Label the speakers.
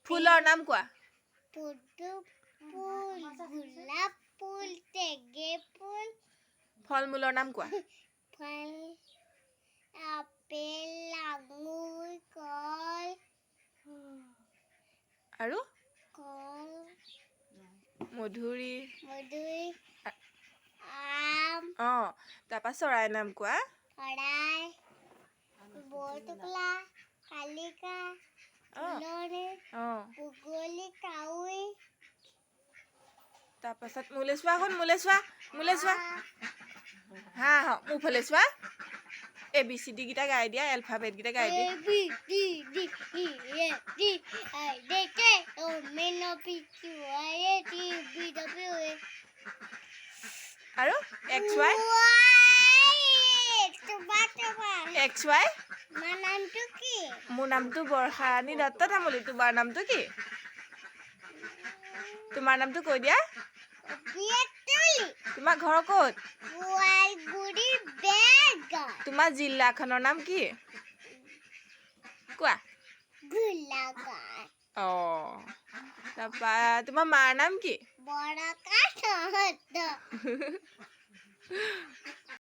Speaker 1: ফুলৰ নাম কোৱা
Speaker 2: পদুম ফুল গোলাপ ফুল টেগে ফুল
Speaker 1: ফল মূলৰ নাম কোৱা
Speaker 2: ফল আপেল আঙুৰ কল
Speaker 1: আৰু
Speaker 2: কল
Speaker 1: মধুৰি
Speaker 2: আম
Speaker 1: তাৰপা চৰাইৰ নাম কোৱা
Speaker 2: চৰাই বৰটোকোলা শালিকা ফুলনি বগলী কাউৰী
Speaker 1: তাৰপাছত মোলে চোৱা হা মোৰফালে চোৱা ABCD কেইটা গাই দিয়া এলফাবেট কেইটা গাই দিয়া আৰু XY মোৰ নামটো বৰষাৰাণী দত্ত তামুলী তোমাৰ নামটো কি তোমাৰ নামটো কৈ দিয়া তোমাৰ ঘৰ ক'ত তোমাৰ জিলাখনৰ নাম কি কোৱা তাৰপা তোমাৰ মাৰ নাম কি